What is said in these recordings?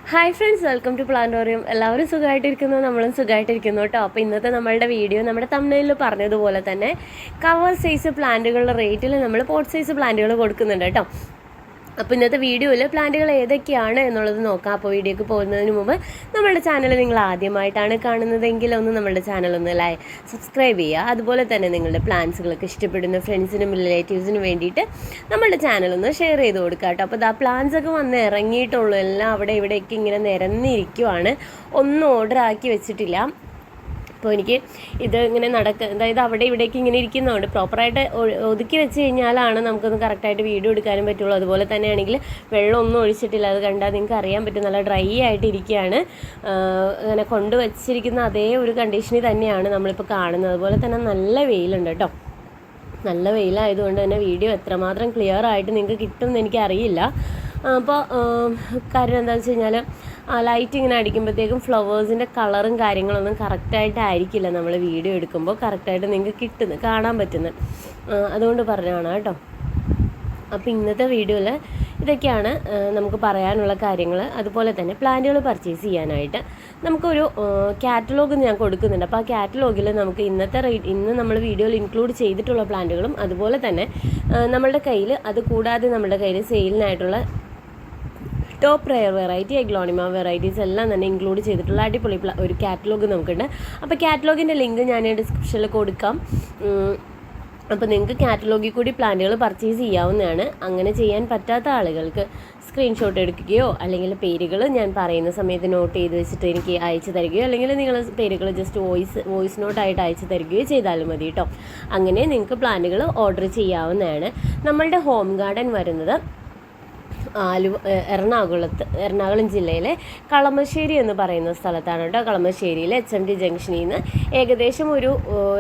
Hi friends, welcome to Plantorium. എല്ലാവരും സുഖമായിട്ടിരിക്കുന്നു, നമ്മളും സുഖമായിട്ടിരിക്കുന്നു കേട്ടോ. അപ്പോൾ ഇന്നത്തെ നമ്മളുടെ വീഡിയോ നമ്മുടെ തംബ്നെയിലിൽ പറഞ്ഞതുപോലെ തന്നെ കവർ സൈസ് പ്ലാന്റുകളുടെ റേറ്റിൽ നമ്മൾ പോട്ട് സൈസ് പ്ലാന്റുകൾ കൊടുക്കുന്നുണ്ട് കേട്ടോ. അപ്പോൾ ഇന്നത്തെ വീഡിയോയിൽ പ്ലാന്റുകൾ ഏതൊക്കെയാണ് എന്നുള്ളത് നോക്കാം. അപ്പോൾ വീഡിയോക്ക് പോകുന്നതിന് മുമ്പ് നമ്മുടെ ചാനൽ നിങ്ങൾ ആദ്യമായിട്ടാണ് കാണുന്നതെങ്കിൽ ഒന്ന് നമ്മുടെ ചാനൽ ഒന്ന് സബ്സ്ക്രൈബ് ചെയ്യുക. അതുപോലെ തന്നെ നിങ്ങളുടെ പ്ലാന്റ്സുകളൊക്കെ ഇഷ്ടപ്പെടുന്ന ഫ്രണ്ട്സിനും റിലേറ്റീവ്സിനും വേണ്ടിയിട്ട് നമ്മുടെ ചാനൽ ഒന്ന് ഷെയർ ചെയ്ത് കൊടുക്കുക കേട്ടോ. അപ്പോൾ പ്ലാന്റ്സ് ഒക്കെ വന്ന് ഇറങ്ങിയിട്ടുള്ളൂ, എല്ലാം അവിടെ ഇവിടെയൊക്കെ ഇങ്ങനെ നിരന്നിരിക്കുവാണ്, ഒന്നും ഓർഡർ ആക്കി വെച്ചിട്ടില്ല. അപ്പോൾ എനിക്ക് ഇത് ഇങ്ങനെ അതായത് അവിടെ ഇവിടേക്ക് ഇങ്ങനെ ഇരിക്കുന്നതുകൊണ്ട് പ്രോപ്പറായിട്ട് ഒതുക്കി വെച്ച് കഴിഞ്ഞാലാണ് നമുക്കൊന്ന് കറക്റ്റായിട്ട് വീഡിയോ എടുക്കാനും പറ്റുള്ളൂ. അതുപോലെ തന്നെയാണെങ്കിൽ വെള്ളമൊന്നും ഒഴിച്ചിട്ടില്ല, അത് കണ്ടാൽ നിങ്ങൾക്ക് അറിയാൻ പറ്റും, നല്ല ഡ്രൈ ആയിട്ട് ഇരിക്കുകയാണ്. അങ്ങനെ കൊണ്ടുവച്ചിരിക്കുന്ന അതേ ഒരു കണ്ടീഷനിൽ തന്നെയാണ് നമ്മളിപ്പോൾ കാണുന്നത്. അതുപോലെ തന്നെ നല്ല വെയിലുണ്ട് കേട്ടോ. നല്ല വെയിലായതുകൊണ്ട് തന്നെ വീഡിയോ എത്രമാത്രം ക്ലിയർ ആയിട്ട് നിങ്ങൾക്ക് കിട്ടുമെന്ന് എനിക്കറിയില്ല. അപ്പോൾ കാര്യം എന്താണെന്ന് വെച്ച് കഴിഞ്ഞാൽ ലൈറ്റ് ഇങ്ങനെ അടിക്കുമ്പോഴത്തേക്കും ഫ്ലവേഴ്സിൻ്റെ കളറും കാര്യങ്ങളൊന്നും കറക്റ്റായിട്ടായിരിക്കില്ല നമ്മൾ വീഡിയോ എടുക്കുമ്പോൾ കറക്റ്റായിട്ട് നിങ്ങൾക്ക് കാണാൻ പറ്റുന്നത്. അതുകൊണ്ട് പറഞ്ഞതാണ് കേട്ടോ. അപ്പോൾ ഇന്നത്തെ വീഡിയോയിൽ ഇതൊക്കെയാണ് നമുക്ക് പറയാനുള്ള കാര്യങ്ങൾ. അതുപോലെ തന്നെ പ്ലാന്റുകൾ പർച്ചേസ് ചെയ്യാനായിട്ട് നമുക്കൊരു കാറ്റലോഗ് ഞാൻ കൊടുക്കുന്നുണ്ട്. അപ്പോൾ ആ കാറ്റലോഗിൽ നമുക്ക് ഇന്ന് നമ്മൾ വീഡിയോയിൽ ഇൻക്ലൂഡ് ചെയ്തിട്ടുള്ള പ്ലാന്റുകളും അതുപോലെ തന്നെ നമ്മളുടെ കയ്യിൽ അത് കൂടാതെ നമ്മുടെ കയ്യിൽ സെയിലിനായിട്ടുള്ള top rare variety aglaonema varieties എല്ലാം തന്നെ ഇൻക്ലൂഡ് ചെയ്തിട്ടുള്ള അടിപൊളി ഒരു കാറ്റലോഗ് നമുക്കുണ്ട്. അപ്പോൾ കാറ്റലോഗിൻ്റെ ലിങ്ക് ഞാൻ ഡിസ്ക്രിപ്ഷനിൽ കൊടുക്കാം. അപ്പോൾ നിങ്ങൾക്ക് കാറ്റലോഗിൽ കൂടി പ്ലാന്റുകൾ പർച്ചേസ് ചെയ്യാവുന്നതാണ്. അങ്ങനെ ചെയ്യാൻ പറ്റാത്ത ആളുകൾക്ക് സ്ക്രീൻഷോട്ട് എടുക്കുകയോ അല്ലെങ്കിൽ പേരുകൾ ഞാൻ പറയുന്ന സമയത്ത് നോട്ട് ചെയ്ത് വെച്ചിട്ട് എനിക്ക് അയച്ചു തരികയോ അല്ലെങ്കിൽ നിങ്ങൾ പേരുകൾ ജസ്റ്റ് വോയിസ് നോട്ടായിട്ട് അയച്ചു തരികയോ ചെയ്താലും മതി കേട്ടോ. അങ്ങനെ നിങ്ങൾക്ക് പ്ലാന്റുകൾ ഓർഡർ ചെയ്യാവുന്നതാണ്. നമ്മളുടെ ഹോം ഗാർഡൻ വരുന്നത് എറണാകുളം ജില്ലയിലെ കളമശ്ശേരി എന്ന് പറയുന്ന സ്ഥലത്താണ് കേട്ടോ. കളമശ്ശേരിയിലെ HMT ജംഗ്ഷനിൽ നിന്ന് ഏകദേശം ഒരു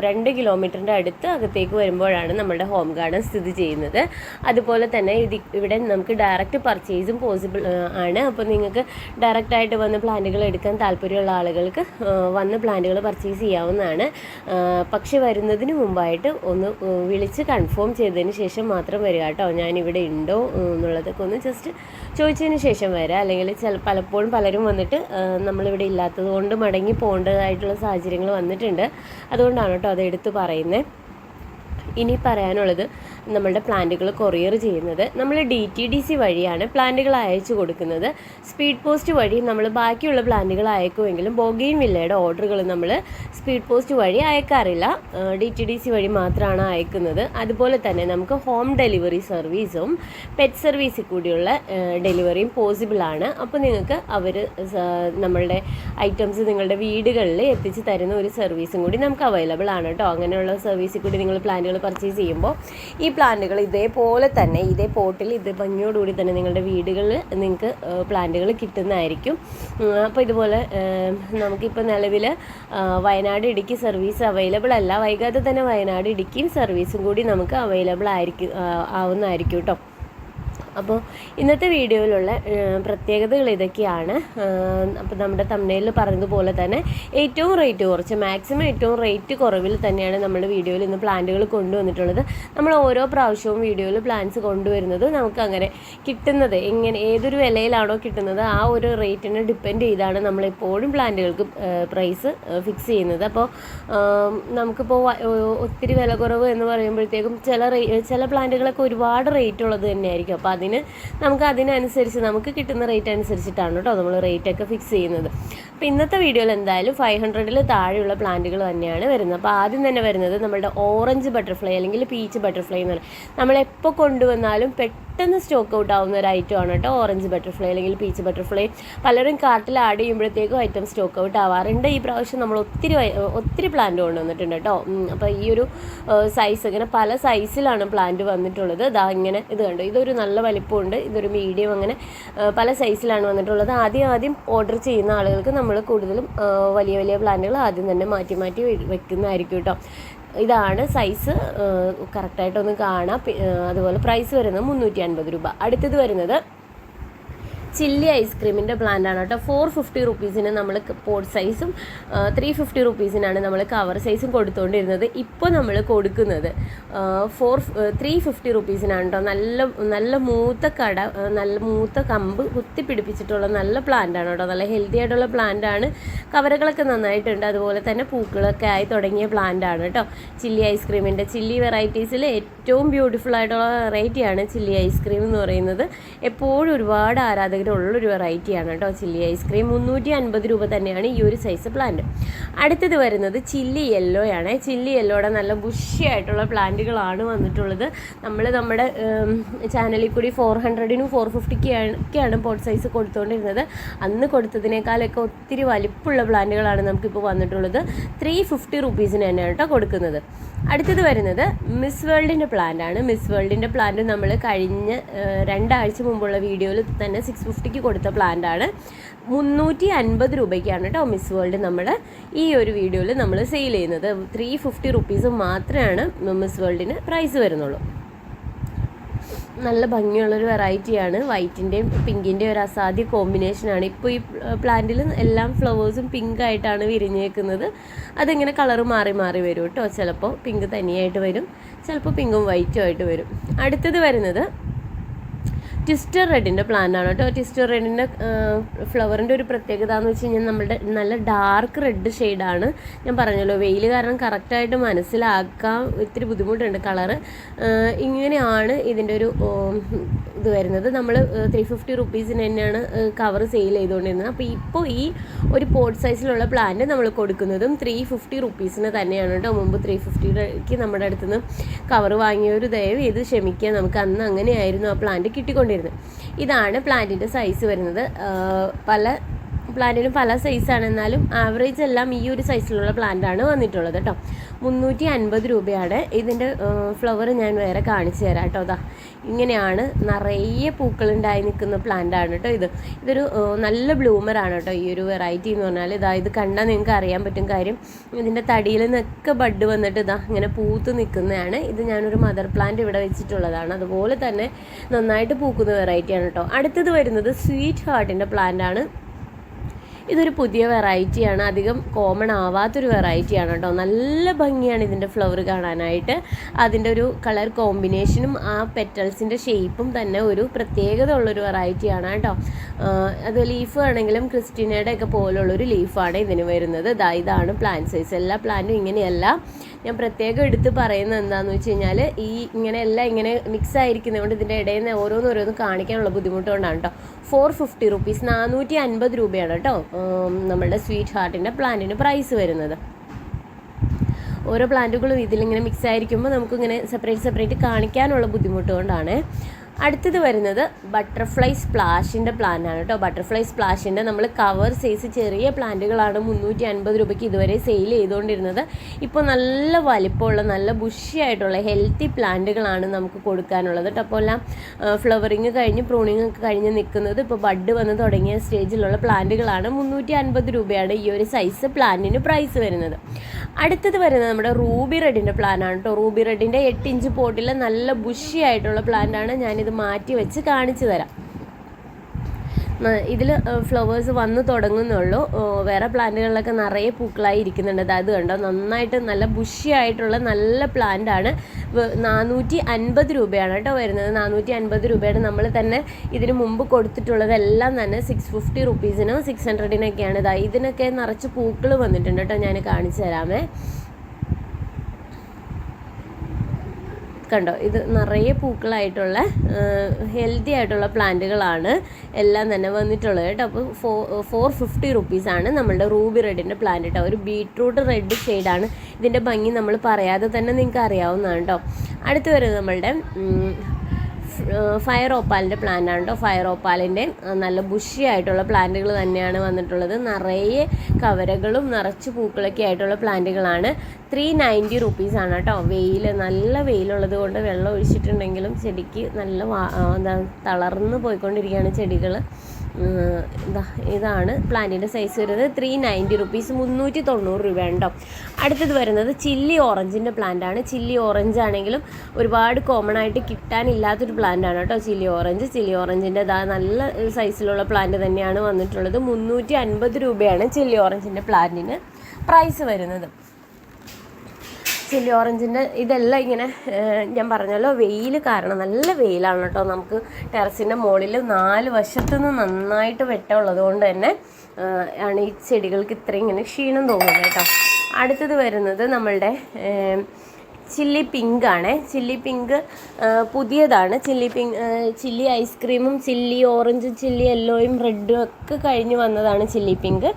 2 കിലോമീറ്ററിൻ്റെ അടുത്ത് അകത്തേക്ക് വരുമ്പോഴാണ് നമ്മുടെ ഹോം ഗാർഡൻ സ്ഥിതി ചെയ്യുന്നത്. അതുപോലെ തന്നെ ഇവിടെ നമുക്ക് ഡയറക്റ്റ് പർച്ചേസും പോസിബിൾ ആണ്. അപ്പോൾ നിങ്ങൾക്ക് ഡയറക്റ്റായിട്ട് വന്ന് പ്ലാന്റുകൾ എടുക്കാൻ താല്പര്യമുള്ള ആളുകൾക്ക് വന്ന് പ്ലാന്റുകൾ പർച്ചേസ് ചെയ്യാവുന്നതാണ്. പക്ഷെ വരുന്നതിന് മുമ്പായിട്ട് ഒന്ന് വിളിച്ച് കൺഫേം ചെയ്തതിന് ശേഷം മാത്രം വരിക കേട്ടോ. ഞാനിവിടെ ഉണ്ടോ എന്നുള്ളതൊക്കെ ഒന്ന് ജസ്റ്റ് ചോദിച്ചതിന് ശേഷം വരാം. അല്ലെങ്കിൽ പലപ്പോഴും പലരും വന്നിട്ട് നമ്മളിവിടെ ഇല്ലാത്തത് കൊണ്ട് മടങ്ങി പോകേണ്ടതായിട്ടുള്ള സാഹചര്യങ്ങൾ വന്നിട്ടുണ്ട്. അതുകൊണ്ടാണ് കേട്ടോ അത് എടുത്ത് പറയുന്നത്. ഇനി പറയാനുള്ളത്, നമ്മളുടെ പ്ലാന്റുകൾ കൊറിയർ ചെയ്യുന്നത് നമ്മൾ DTDC വഴിയാണ് പ്ലാന്റുകൾ അയച്ചു കൊടുക്കുന്നത്. സ്പീഡ് പോസ്റ്റ് വഴി നമ്മൾ ബാക്കിയുള്ള പ്ലാന്റുകൾ അയക്കുമെങ്കിലും ബോഗെയിൻ വില്ലയുടെ ഓർഡറുകൾ നമ്മൾ സ്പീഡ് പോസ്റ്റ് വഴി അയക്കാറില്ല, DTDC വഴി മാത്രമാണ് അയക്കുന്നത്. അതുപോലെ തന്നെ നമുക്ക് ഹോം ഡെലിവറി സർവീസും പെറ്റ് സർവീസിൽ കൂടിയുള്ള ഡെലിവറിയും പോസിബിളാണ്. അപ്പോൾ നിങ്ങൾക്ക് അവർ നമ്മളുടെ ഐറ്റംസ് നിങ്ങളുടെ വീടുകളിൽ എത്തിച്ച് തരുന്ന ഒരു സർവീസും കൂടി നമുക്ക് അവൈലബിൾ ആണ് കേട്ടോ. അങ്ങനെയുള്ള സർവീസിൽ കൂടി നിങ്ങൾ പ്ലാന്റുകൾ പർച്ചേസ് ചെയ്യുമ്പോൾ ഈ പ്ലാന്റുകൾ ഇതേപോലെ തന്നെ ഇതേ പോട്ടിൽ ഇത് ഭംഗിയോടുകൂടി തന്നെ നിങ്ങളുടെ വീടുകളിൽ നിങ്ങൾക്ക് പ്ലാന്റുകൾ കിട്ടുന്നതായിരിക്കും. അപ്പോൾ ഇതുപോലെ നമുക്കിപ്പോൾ നിലവിൽ വയനാട് ഇടുക്കി സർവീസ് അവൈലബിൾ അല്ല. വൈകാതെ തന്നെ വയനാട് ഇടുക്കിയും സർവീസും കൂടി നമുക്ക് അവൈലബിൾ ആവുന്നതായിരിക്കും കേട്ടോ. അപ്പോൾ ഇന്നത്തെ വീഡിയോയിലുള്ള പ്രത്യേകതകൾ ഇതൊക്കെയാണ്. അപ്പോൾ നമ്മുടെ തംബ്നെയിലിൽ പറഞ്ഞതുപോലെ തന്നെ ഏറ്റവും റേറ്റ് കുറച്ച് മാക്സിമം ഏറ്റവും റേറ്റ് കുറവിൽ തന്നെയാണ് നമ്മുടെ വീഡിയോയിൽ ഇന്ന് പ്ലാന്റുകൾ കൊണ്ടുവന്നിട്ടുള്ളത്. നമ്മൾ ഓരോ പ്രാവശ്യവും വീഡിയോയിൽ പ്ലാന്റ്സ് കൊണ്ടുവരുന്നത് നമുക്ക് അങ്ങനെ കിട്ടുന്നത് ഏതൊരു വിലയിലാണോ കിട്ടുന്നത് ആ ഒരു റേറ്റിനെ ഡിപ്പെൻഡ് ചെയ്താണ് നമ്മളെപ്പോഴും പ്ലാന്റുകൾക്ക് പ്രൈസ് ഫിക്സ് ചെയ്യുന്നത്. അപ്പോൾ നമുക്കിപ്പോൾ ഒത്തിരി വില കുറവ് എന്ന് പറയുമ്പോഴത്തേക്കും ചില പ്ലാന്റുകളൊക്കെ ഒരുപാട് റേറ്റ് ഉള്ളത് തന്നെയായിരിക്കും. അപ്പോൾ അതിനനുസരിച്ച് നമുക്ക് കിട്ടുന്ന റേറ്റ് അനുസരിച്ചിട്ടാണ് കേട്ടോ നമ്മൾ റേറ്റൊക്കെ ഫിക്സ് ചെയ്യുന്നത്. അപ്പോൾ ഇന്നത്തെ വീഡിയോയിൽ എന്തായാലും 500 താഴെയുള്ള പ്ലാന്റുകൾ തന്നെയാണ് വരുന്നത്. അപ്പോൾ ആദ്യം തന്നെ വരുന്നത് നമ്മുടെ ഓറഞ്ച് ബട്ടർഫ്ലൈ അല്ലെങ്കിൽ പീച്ച് ബട്ടർഫ്ലൈ എന്ന് പറയും. നമ്മളെപ്പോൾ കൊണ്ടുവന്നാലും പെട്ടെന്ന് സ്റ്റോക്ക് ഔട്ട് ആവുന്ന ഒരു ഐറ്റമാണ് കേട്ടോ ഓറഞ്ച് ബട്ടർഫ്ലൈ അല്ലെങ്കിൽ പീച്ച് ബട്ടർഫ്ലൈ. പലരും കാർട്ടിൽ ആഡ് ചെയ്യുമ്പോഴത്തേക്കും ഐറ്റം സ്റ്റോക്ക് ഔട്ട് ആവാറുണ്ട്. ഈ പ്രാവശ്യം നമ്മൾ ഒത്തിരി പ്ലാന്റ് കൊണ്ടുവന്നിട്ടുണ്ട് കേട്ടോ. അപ്പോൾ ഈ ഒരു സൈസ് ഇങ്ങനെ പല സൈസിലാണ് പ്ലാന്റ് വന്നിട്ടുള്ളത്. ഇങ്ങനെ ഇത് കണ്ടോ, ഇതൊരു നല്ല വലിപ്പമുണ്ട്, ഇതൊരു മീഡിയം, അങ്ങനെ പല സൈസിലാണ് വന്നിട്ടുള്ളത്. ആദ്യം ഓർഡർ ചെയ്യുന്ന ആളുകൾക്ക് നമ്മൾ കൂടുതലും വലിയ പ്ലാന്റുകൾ ആദ്യം തന്നെ മാറ്റി വെക്കുന്നതായിരിക്കും കേട്ടോ. ഇതാണ് സൈസ്, കറക്റ്റായിട്ടൊന്ന് കാണാം. അതുപോലെ പ്രൈസ് വരുന്നത് 350 രൂപ. അടുത്തത് വരുന്നത് ചില്ലി ഐസ്ക്രീമിൻ്റെ പ്ലാന്റാണ് കേട്ടോ. 450 റുപ്പീസിന് നമ്മൾ പോട്ട് സൈസും 350 റുപ്പീസിനാണ് നമ്മൾ കവർ സൈസും കൊടുത്തുകൊണ്ടിരുന്നത്. ഇപ്പോൾ നമ്മൾ കൊടുക്കുന്നത് 350 റുപ്പീസിനാണ് കേട്ടോ. നല്ല മൂത്ത കമ്പ് കുത്തിപ്പിടിപ്പിച്ചിട്ടുള്ള നല്ല പ്ലാന്റാണ് കേട്ടോ. നല്ല ഹെൽത്തി ആയിട്ടുള്ള പ്ലാന്റാണ്. കവറുകളൊക്കെ നന്നായിട്ടുണ്ട്. അതുപോലെ തന്നെ പൂക്കളൊക്കെ ആയി തുടങ്ങിയ പ്ലാന്റാണ് കേട്ടോ. ചില്ലി ഐസ്ക്രീമിൻ്റെ ചില്ലി വെറൈറ്റീസിൽ ഏറ്റവും ബ്യൂട്ടിഫുൾ ആയിട്ടുള്ള വെറൈറ്റിയാണ് ചില്ലി ഐസ്ക്രീം എന്ന് പറയുന്നത്. എപ്പോഴും ഒരുപാട് ആരാധകരുള്ളൊരു വെറൈറ്റിയാണ് കേട്ടോ ചില്ലി ഐസ്ക്രീം. 350 രൂപ തന്നെയാണ് ഈ ഒരു സൈസ് പ്ലാന്റ്. അടുത്തത് വരുന്നത് ചില്ലി യെല്ലോ ആണ്. ചില്ലി യെല്ലോയുടെ നല്ല ബുഷിയായിട്ടുള്ള പ്ലാന്റുകളാണ് വന്നിട്ടുള്ളത്. നമ്മുടെ ചാനലിൽ കൂടി 400-നും 450-ക്കാണ് പോട്ട് സൈസ് കൊടുത്തുകൊണ്ടിരുന്നത്. അന്ന് കൊടുത്തതിനേക്കാളൊക്കെ ഒത്തിരി വലിപ്പമുള്ള പ്ലാന്റുകളാണ് നമുക്കിപ്പോൾ വന്നിട്ടുള്ളത്. 350 റുപ്പീസിന് തന്നെയാണ് കേട്ടോ കൊടുക്കുന്നത്. അടുത്തത് വരുന്നത് മിസ് വേൾഡിൻ്റെ പ്ലാന്റാണ്. മിസ് വേൾഡിൻ്റെ പ്ലാന്റ് നമ്മൾ കഴിഞ്ഞ 2 ആഴ്ച മുമ്പുള്ള വീഡിയോയിൽ തന്നെ 650-ക്ക് കൊടുത്ത പ്ലാന്റാണ്. 350 രൂപയ്ക്കാണ് കേട്ടോ മിസ് വേൾഡ് നമ്മൾ ഈ ഒരു വീഡിയോയിൽ നമ്മൾ സെയിൽ ചെയ്യുന്നത്. 350 റുപ്പീസ് മാത്രമാണ് മിസ് വേൾഡിന് പ്രൈസ് വരുന്നുള്ളൂ. നല്ല ഭംഗിയുള്ളൊരു വെറൈറ്റിയാണ്. വൈറ്റിൻ്റെയും പിങ്കിൻ്റെയും ഒരു അസാധ്യ കോമ്പിനേഷനാണ്. ഇപ്പോൾ ഈ പ്ലാന്റിൽ എല്ലാം ഫ്ലവേഴ്സും പിങ്ക് ആയിട്ടാണ് വിരിഞ്ഞേക്കുന്നത്. അതിങ്ങനെ കളറ് മാറി മാറി വരും കേട്ടോ. ചിലപ്പോൾ പിങ്ക് തനിയായിട്ട് വരും, ചിലപ്പോൾ പിങ്കും വൈറ്റും ആയിട്ട് വരും. അടുത്തത് വരുന്നത് ട്വിസ്റ്റർ റെഡിൻ്റെ പ്ലാന്റാണ് കേട്ടോ. ട്വിസ്റ്റർ റെഡിൻ്റെ ഫ്ലവറിൻ്റെ ഒരു പ്രത്യേകത എന്ന് വെച്ച് കഴിഞ്ഞാൽ നമ്മുടെ നല്ല ഡാർക്ക് റെഡ് ഷെയ്ഡാണ്. ഞാൻ പറഞ്ഞല്ലോ വെയിൽ കാരണം കറക്റ്റായിട്ട് മനസ്സിലാക്കാൻ ഇത്തിരി ബുദ്ധിമുട്ടുണ്ട് കളറ്. ഇങ്ങനെയാണ് ഇതിൻ്റെ ഒരു ഇത് വരുന്നത്. നമ്മൾ 350 റുപ്പീസിന് തന്നെയാണ് കവർ സെയിൽ ചെയ്തുകൊണ്ടിരുന്നത്. അപ്പോൾ ഇപ്പോൾ ഈ ഒരു പോട്ട് സൈസിലുള്ള പ്ലാന്റ് നമ്മൾ കൊടുക്കുന്നതും 350 റുപ്പീസിന് തന്നെയാണ് കേട്ടോ. മുമ്പ് 350-ക്ക് നമ്മുടെ അടുത്തുനിന്ന് കവർ വാങ്ങിയൊരു ദയവ് ഇത് ക്ഷമിക്കുക. നമുക്ക് അന്ന് അങ്ങനെയായിരുന്നു ആ പ്ലാന്റ് കിട്ടിക്കൊണ്ടിരുന്നത്. ഇതാണ് പ്ലാന്റിൻ്റെ സൈസ് വരുന്നത്. പ്ലാന്റിന് പല സൈസാണ്, എന്നാലും ആവറേജ് എല്ലാം ഈ ഒരു സൈസിലുള്ള പ്ലാന്റാണ് വന്നിട്ടുള്ളത് കേട്ടോ. 350 രൂപയാണ്. ഇതിൻ്റെ ഫ്ലവർ ഞാൻ വേറെ കാണിച്ചു തരാം കേട്ടോ. അതാ ഇങ്ങനെയാണ് നിറയെ പൂക്കളുണ്ടായി നിൽക്കുന്ന പ്ലാന്റാണ് കേട്ടോ. ഇതൊരു നല്ല ബ്ലൂമറാണ് കേട്ടോ ഈ ഒരു വെറൈറ്റി എന്ന് പറഞ്ഞാൽ. ഇത് കണ്ടാൽ നിങ്ങൾക്ക് അറിയാൻ പറ്റും. കാര്യം ഇതിൻ്റെ തടിയിൽ നിന്നൊക്കെ ബഡ് വന്നിട്ട് ഇങ്ങനെ പൂത്ത് നിൽക്കുന്നതാണ്. ഇത് ഞാനൊരു മദർ പ്ലാന്റ് ഇവിടെ വെച്ചിട്ടുള്ളതാണ്. അതുപോലെ തന്നെ നന്നായിട്ട് പൂക്കുന്ന വെറൈറ്റിയാണ് കേട്ടോ. അടുത്തത് വരുന്നത് സ്വീറ്റ് ഹാർട്ടിൻ്റെ പ്ലാന്റാണ്. ഇതൊരു പുതിയ വെറൈറ്റിയാണ്. അധികം കോമൺ ആവാത്തൊരു വെറൈറ്റിയാണ് കേട്ടോ. നല്ല ഭംഗിയാണ് ഇതിൻ്റെ ഫ്ലവർ കാണാനായിട്ട്. അതിൻ്റെ ഒരു കളർ കോമ്പിനേഷനും ആ പെറ്റൽസിൻ്റെ ഷേപ്പും തന്നെ ഒരു പ്രത്യേകത ഉള്ളൊരു വെറൈറ്റിയാണ് കേട്ടോ. അത് ലീഫ് ആണെങ്കിലും ക്രിസ്റ്റീനയുടെ ഒക്കെ പോലുള്ളൊരു ലീഫാണ് ഇതിന് വരുന്നത്. ഇതാണ് പ്ലാന്റ് സൈസ്. എല്ലാ പ്ലാന്റും ഇങ്ങനെയല്ല. ഞാൻ പ്രത്യേകം എടുത്ത് പറയുന്നത് എന്താണെന്ന് വെച്ച് കഴിഞ്ഞാൽ ഇങ്ങനെയെല്ലാം ഇങ്ങനെ മിക്സ് ആയിരിക്കുന്നതുകൊണ്ട് ഇതിൻ്റെ ഇടയിൽ നിന്ന് ഓരോന്ന് കാണിക്കാനുള്ള ബുദ്ധിമുട്ട് കൊണ്ടാണ് കേട്ടോ. 450 റുപ്പീസ് 450 രൂപയാണ് കേട്ടോ നമ്മളുടെ സ്വീറ്റ് ഹാർട്ടിൻ്റെ പ്ലാന്റിന് പ്രൈസ് വരുന്നത്. ഓരോ പ്ലാന്റുകളും ഇതിലിങ്ങനെ മിക്സ് ആയിരിക്കുമ്പോൾ നമുക്കിങ്ങനെ സെപ്പറേറ്റ് കാണിക്കാനുള്ള ബുദ്ധിമുട്ട് കൊണ്ടാണ്. അടുത്തത് വരുന്നത് ബട്ടർഫ്ലൈ സ്പ്ലാഷിൻ്റെ പ്ലാന്റാണ് കേട്ടോ. ബട്ടർഫ്ലൈ സ്പ്ലാഷിൻ്റെ നമ്മൾ കവർ സൈസ് ചെറിയ പ്ലാന്റുകളാണ് 350 രൂപയ്ക്ക് ഇതുവരെ സെയിൽ ചെയ്തുകൊണ്ടിരുന്നത്. ഇപ്പോൾ നല്ല വലിപ്പമുള്ള നല്ല ബുഷിയായിട്ടുള്ള ഹെൽത്തി പ്ലാന്റുകളാണ് നമുക്ക് കൊടുക്കാനുള്ളത് കേട്ടോ. അപ്പോൾ എല്ലാം ഫ്ലവറിങ് കഴിഞ്ഞ് പ്രൂണിങ് ഒക്കെ കഴിഞ്ഞ് നിൽക്കുന്നത് ഇപ്പോൾ ബഡ് വന്ന് തുടങ്ങിയ സ്റ്റേജിലുള്ള പ്ലാന്റുകളാണ്. 350 രൂപയാണ് ഈ ഒരു സൈസ് പ്ലാന്റിന് പ്രൈസ് വരുന്നത്. അടുത്തത് വരുന്നത് നമ്മുടെ റൂബി റെഡിൻ്റെ പ്ലാന്റാണ് കേട്ടോ. റൂബി റെഡിൻ്റെ 8 ഇഞ്ച് പോട്ടിൽ നല്ല ബുഷിയായിട്ടുള്ള പ്ലാന്റാണ്. ഞാനിത് മാറ്റി വെച്ച് കാണിച്ചു തരാം. ഇതിൽ ഫ്ലവേഴ്സ് വന്ന് തുടങ്ങുന്നുള്ളൂ. വേറെ പ്ലാന്റുകളിലൊക്കെ നിറയെ പൂക്കളായി ഇരിക്കുന്നുണ്ട്. അത് കണ്ടോ, നന്നായിട്ട് നല്ല ബുഷിയായിട്ടുള്ള നല്ല പ്ലാന്റാണ്. 450 രൂപയാണ് കേട്ടോ വരുന്നത്. 450 രൂപയാണ്. നമ്മൾ തന്നെ ഇതിന് മുമ്പ് കൊടുത്തിട്ടുള്ളതെല്ലാം തന്നെ 650 റുപ്പീസിനോ 600-നൊക്കെയാണ്. ഇതിനൊക്കെ നിറച്ച് പൂക്കൾ വന്നിട്ടുണ്ട് കേട്ടോ. ഞാൻ കാണിച്ചു തരാമേ. കണ്ടോ, ഇത് നിറയെ പൂക്കളായിട്ടുള്ള ഹെൽത്തി ആയിട്ടുള്ള പ്ലാന്റുകളാണ് എല്ലാം തന്നെ വന്നിട്ടുള്ളത് കേട്ടോ. അപ്പോൾ 450 റുപ്പീസാണ് നമ്മളുടെ റൂബി റെഡിൻ്റെ പ്ലാന്റ് കേട്ടോ. ഒരു ബീട്രൂട്ട് റെഡ് ഷെയ്ഡാണ്. ഇതിൻ്റെ ഭംഗി നമ്മൾ പറയാതെ തന്നെ നിങ്ങൾക്ക് അറിയാവുന്നതാണ് കേട്ടോ. അടുത്ത് വരുന്നത് നമ്മളുടെ ഫയർ ഓപ്പാലിൻ്റെ പ്ലാന്റാണ് കേട്ടോ. ഫയർ ഓപ്പാലിൻ്റെ നല്ല ബുഷിയായിട്ടുള്ള പ്ലാന്റുകൾ തന്നെയാണ് വന്നിട്ടുള്ളത്. നിറയെ കവരകളും നിറച്ച് പൂക്കളൊക്കെ ആയിട്ടുള്ള പ്ലാന്റുകളാണ്. 390 റുപ്പീസാണ് കേട്ടോ. നല്ല വെയിലുള്ളത് കൊണ്ട് വെള്ളം ഒഴിച്ചിട്ടുണ്ടെങ്കിലും ചെടിക്ക് നല്ല തളർന്ന് പോയിക്കൊണ്ടിരിക്കുകയാണ് ചെടികൾ. ഇതാണ് പ്ലാന്റിൻ്റെ സൈസ് വരുന്നത്. 390 റുപ്പീസ്, 390 രൂപയാണ് കേട്ടോ. അടുത്തത് വരുന്നത് ചില്ലി ഓറഞ്ചിൻ്റെ പ്ലാന്റാണ്. ചില്ലി ഓറഞ്ച് ആണെങ്കിലും ഒരുപാട് കോമൺ ആയിട്ട് കിട്ടാനില്ലാത്തൊരു പ്ലാന്റാണ് കേട്ടോ ചില്ലി ഓറഞ്ച്. ചില്ലി ഓറഞ്ചിൻ്റെ നല്ല സൈസിലുള്ള പ്ലാന്റ് തന്നെയാണ് വന്നിട്ടുള്ളത്. 350 രൂപയാണ് ചില്ലി ഓറഞ്ചിൻ്റെ പ്ലാന്റിന് പ്രൈസ് വരുന്നത്. ചില്ലി ഓറഞ്ചിൻ്റെ ഇതെല്ലാം ഇങ്ങനെ ഞാൻ പറഞ്ഞല്ലോ, വെയിൽ കാരണം നല്ല വെയിലാണ് കേട്ടോ. നമുക്ക് ടെറസിൻ്റെ മുകളിൽ 4 വശത്തുനിന്ന് നന്നായിട്ട് വെട്ടമുള്ളത് കൊണ്ട് തന്നെ ആണ് ഈ ചെടികൾക്ക് ഇത്രയും ഇങ്ങനെ ക്ഷീണം തോന്നുന്നത് കേട്ടോ. അടുത്തത് വരുന്നത് നമ്മളുടെ ചില്ലി പിങ്ക് ആണ്. ചില്ലി പിങ്ക് പുതിയതാണ്. ചില്ലി ഐസ്ക്രീമും ചില്ലി ഓറഞ്ചും ചില്ലി യെല്ലോയും റെഡും ഒക്കെ കഴിഞ്ഞ് വന്നതാണ് ചില്ലി പിങ്ക്.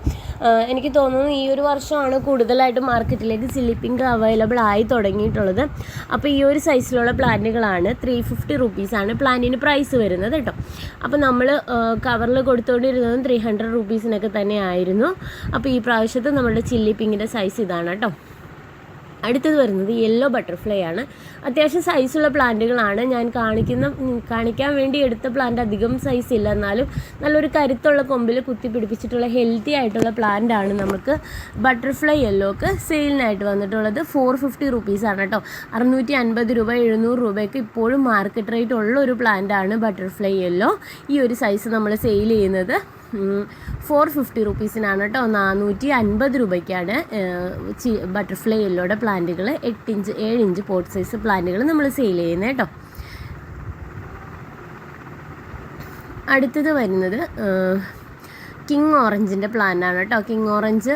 എനിക്ക് തോന്നുന്നു ഈ ഒരു വർഷമാണ് കൂടുതലായിട്ട് മാർക്കറ്റിലേക്ക് ചില്ലി പിങ്ക് അവൈലബിൾ ആയി തുടങ്ങിയിട്ടുള്ളത്. അപ്പോൾ ഈ ഒരു സൈസിലുള്ള പ്ലാന്റുകളാണ് 350 റുപ്പീസാണ് പ്ലാന്റിന് പ്രൈസ് വരുന്നത് കേട്ടോ. അപ്പോൾ നമ്മൾ കവറിൽ കൊടുത്തുകൊണ്ടിരുന്നതും 300 റുപ്പീസിനൊക്കെ തന്നെ ആയിരുന്നു. അപ്പോൾ ഈ പ്രാവശ്യത്തെ നമ്മുടെ ചില്ലി പിങ്കിൻ്റെ സൈസ് ഇതാണ് കേട്ടോ. അടുത്തത് വരുന്നത് യെല്ലോ ബട്ടർഫ്ലൈ ആണ്. അത്യാവശ്യം സൈസുള്ള പ്ലാന്റുകളാണ്. ഞാൻ കാണിക്കാൻ വേണ്ടി എടുത്ത പ്ലാന്റ് അധികം സൈസ് ഇല്ല, എന്നാലും നല്ലൊരു കരുത്തുള്ള കൊമ്പിൽ കുത്തി പിടിപ്പിച്ചിട്ടുള്ള ഹെൽത്തി ആയിട്ടുള്ള പ്ലാന്റ് ആണ് നമുക്ക് ബട്ടർഫ്ലൈ യെല്ലോക്ക് സെയിലിനായിട്ട് വന്നിട്ടുള്ളത്. 450 റുപ്പീസാണ് കേട്ടോ. 650 രൂപ 700 രൂപയ്ക്ക് ഇപ്പോഴും മാർക്കറ്റ് റേറ്റ് ഉള്ള ഒരു പ്ലാന്റ് ആണ് ബട്ടർഫ്ലൈ യെല്ലോ. ഈ ഒരു സൈസ് നമ്മൾ സെയിൽ ചെയ്യുന്നത് 450 റുപ്പീസിനാണ് കേട്ടോ. 450 രൂപയ്ക്കാണ് ബട്ടർഫ്ലൈ യെല്ലോയുടെ പ്ലാന്റുകൾ 8 ഇഞ്ച് 7 ഇഞ്ച് പോട്ട് സൈസ് പ്ലാന്റുകൾ നമ്മൾ സെയിൽ ചെയ്യുന്നത് കേട്ടോ. അടുത്തത് വരുന്നത് കിങ് ഓറഞ്ചിൻ്റെ പ്ലാന്റാണ് കേട്ടോ. കിങ് ഓറഞ്ച്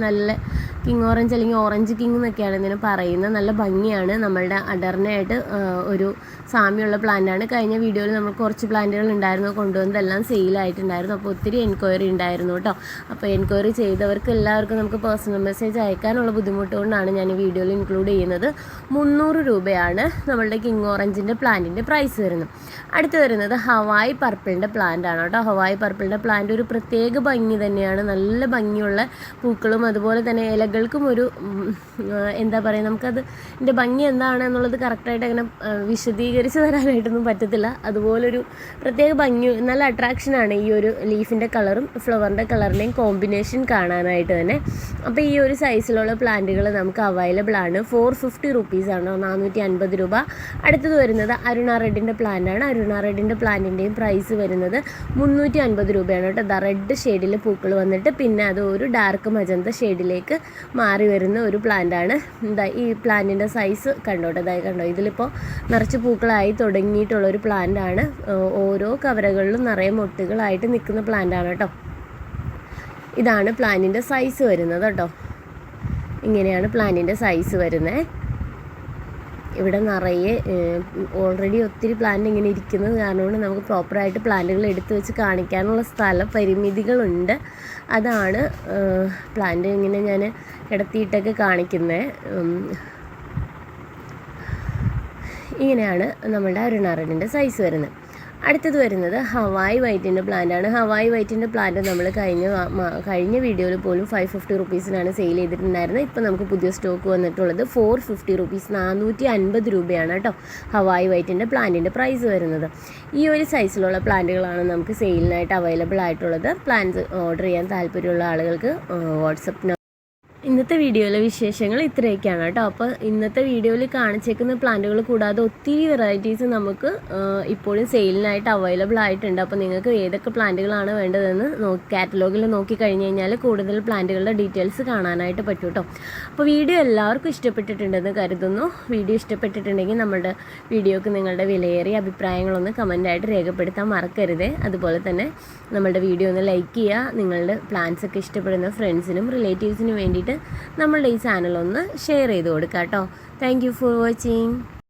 നല്ല കിങ് ഓറഞ്ച് അല്ലെങ്കിൽ ഓറഞ്ച് കിങ് എന്നൊക്കെയാണ് ഇതിന് പറയുന്നത്. നല്ല ഭംഗിയാണ്. നമ്മളുടെ അടർനയായിട്ട് ഒരു സാമ്യമുള്ള പ്ലാന്റാണ്. കഴിഞ്ഞ വീഡിയോയിൽ നമ്മൾ കുറച്ച് പ്ലാന്റുകൾ ഉണ്ടായിരുന്നു കൊണ്ടുവന്നതെല്ലാം സെയിലായിട്ടുണ്ടായിരുന്നു. അപ്പോൾ ഒത്തിരി എൻക്വയറി ഉണ്ടായിരുന്നു കേട്ടോ. അപ്പോൾ എൻക്വയറി ചെയ്തവർക്ക് എല്ലാവർക്കും നമുക്ക് പേഴ്സണൽ മെസ്സേജ് അയക്കാനുള്ള ബുദ്ധിമുട്ട് കൊണ്ടാണ് ഞാൻ ഈ വീഡിയോയിൽ ഇൻക്ലൂഡ് ചെയ്യുന്നത്. 300 രൂപയാണ് നമ്മളുടെ കിങ് ഓറഞ്ചിൻ്റെ പ്ലാന്റിൻ്റെ പ്രൈസ് വരുന്നത്. അടുത്ത് വരുന്നത് ഹവായ് പർപ്പിളിൻ്റെ പ്ലാന്റ് ആണ് കേട്ടോ. ഹവായ് പർപ്പിളിൻ്റെ പ്ലാന്റ് ഒരു പ്രത്യേക ഭംഗി തന്നെയാണ്. നല്ല ഭംഗിയുള്ള പൂക്കളും അതുപോലെ തന്നെ ഇലകൾക്കും ഒരു എന്താ പറയുക, നമുക്കത് ഇതിൻ്റെ ഭംഗി എന്താണെന്നുള്ളത് കറക്റ്റായിട്ട് അങ്ങനെ വിശദീകരിച്ച് തരാനായിട്ടൊന്നും പറ്റത്തില്ല. അതുപോലൊരു പ്രത്യേക ഭംഗി, നല്ല അട്രാക്ഷനാണ് ഈ ഒരു ലീഫിൻ്റെ കളറും ഫ്ലവറിൻ്റെ കളറിൻ്റെയും കോമ്പിനേഷൻ കാണാനായിട്ട് തന്നെ. അപ്പോൾ ഈ ഒരു സൈസിലുള്ള പ്ലാന്റുകൾ നമുക്ക് അവൈലബിൾ ആണ്. 450 റുപ്പീസാണ്, 450 രൂപ. അടുത്തത് വരുന്നത് അരുണ റെഡിൻ്റെ പ്ലാന്റാണ്. അരുണ റെഡിൻ്റെ പ്ലാന്റിൻ്റെയും പ്രൈസ് വരുന്നത് 350 രൂപയാണ് കേട്ടോ. റെഡ് ഷെയ്ഡിൽ പൂക്കൾ വന്നിട്ട് പിന്നെ അത് ഒരു ഡാർക്ക് മജന്ത ഷെയ്ഡിലേക്ക് മാറി വരുന്ന ഒരു പ്ലാന്റാണ്. ഈ പ്ലാന്റിൻ്റെ സൈസ് കണ്ടോട്ടെ, കണ്ടോ, ഇതിലിപ്പോൾ നിറച്ച് പൂക്കളായി തുടങ്ങിയിട്ടുള്ളൊരു പ്ലാന്റാണ്. ഓരോ കവരകളിലും നിറയെ മൊട്ടുകളായിട്ട് നിൽക്കുന്ന പ്ലാന്റാണ് കേട്ടോ. ഇതാണ് പ്ലാന്റിൻ്റെ സൈസ് വരുന്നത് കേട്ടോ. ഇങ്ങനെയാണ് പ്ലാന്റിൻ്റെ സൈസ് വരുന്നത്. ഇവിടെ നിറയെ ഓൾറെഡി ഒത്തിരി പ്ലാന്റ് ഇങ്ങനെ ഇരിക്കുന്നത് കാരണമാണ് നമുക്ക് പ്രോപ്പറായിട്ട് പ്ലാന്റുകൾ എടുത്തു വെച്ച് കാണിക്കാനുള്ള സ്ഥല പരിമിതികളുണ്ട്. അതാണ് പ്ലാന്റ് ഇങ്ങനെ ഞാൻ കിടത്തിയിട്ടൊക്കെ കാണിക്കുന്നത്. ഇങ്ങനെയാണ് നമ്മുടെ അരുണ റെഡിൻ്റെ സൈസ് വരുന്നത്. അടുത്തത് വരുന്നത് ഹവായ് വൈറ്റിൻ്റെ പ്ലാന്റാണ്. ഹവായ് വൈറ്റിൻ്റെ പ്ലാന്റ് നമ്മൾ കഴിഞ്ഞ വീഡിയോയിൽ പോലും 550 റുപ്പീസിനാണ് സെയിൽ ചെയ്തിട്ടുണ്ടായിരുന്നത്. ഇപ്പോൾ നമുക്ക് പുതിയ സ്റ്റോക്ക് വന്നിട്ടുള്ളത് 450 റുപ്പീസ്, 450 രൂപയാണ് കേട്ടോ ഹവായ് വൈറ്റിൻ്റെ പ്ലാന്റിൻ്റെ പ്രൈസ് വരുന്നത്. ഈ ഒരു സൈസിലുള്ള പ്ലാന്റുകളാണ് നമുക്ക് സെയിലിനായിട്ട് അവൈലബിൾ ആയിട്ടുള്ളത്. പ്ലാന്റ്സ് ഓർഡർ ചെയ്യാൻ താല്പര്യമുള്ള ആളുകൾക്ക് വാട്സപ്പ് ഇന്നത്തെ വീഡിയോയിലെ വിശേഷങ്ങൾ ഇത്രയൊക്കെയാണ് കേട്ടോ. അപ്പോൾ ഇന്നത്തെ വീഡിയോയിൽ കാണിച്ചേക്കുന്ന പ്ലാന്റുകൾ കൂടാതെ ഒത്തിരി വെറൈറ്റീസ് നമുക്ക് ഇപ്പോഴും സെയിലിനായിട്ട് അവൈലബിൾ ആയിട്ടുണ്ട്. അപ്പോൾ നിങ്ങൾക്ക് ഏതൊക്കെ പ്ലാന്റുകളാണ് വേണ്ടതെന്ന് കാറ്റലോഗിൽ നോക്കി കഴിഞ്ഞ് കഴിഞ്ഞാൽ കൂടുതൽ പ്ലാന്റുകളുടെ ഡീറ്റെയിൽസ് കാണാനായിട്ട് പറ്റും കേട്ടോ. അപ്പോൾ വീഡിയോ എല്ലാവർക്കും ഇഷ്ടപ്പെട്ടിട്ടുണ്ടെന്ന് കരുതുന്നു. വീഡിയോ ഇഷ്ടപ്പെട്ടിട്ടുണ്ടെങ്കിൽ നമ്മുടെ വീഡിയോക്ക് നിങ്ങളുടെ വിലയേറിയ അഭിപ്രായങ്ങളൊന്ന് കമൻറ്റായിട്ട് രേഖപ്പെടുത്താൻ മറക്കരുത്. അതുപോലെ തന്നെ നമ്മുടെ വീഡിയോ ഒന്ന് ലൈക്ക് ചെയ്യുക. നിങ്ങളുടെ പ്ലാന്റ്സൊക്കെ ഇഷ്ടപ്പെടുന്ന ഫ്രണ്ട്സിനും റിലേറ്റീവ്സിനും വേണ്ടിയിട്ട് നമ്മളുടെ ഈ ചാനൽ ഒന്ന് ഷെയർ ചെയ്ത് കൊടുക്കാം കേട്ടോ. Thank you for watching.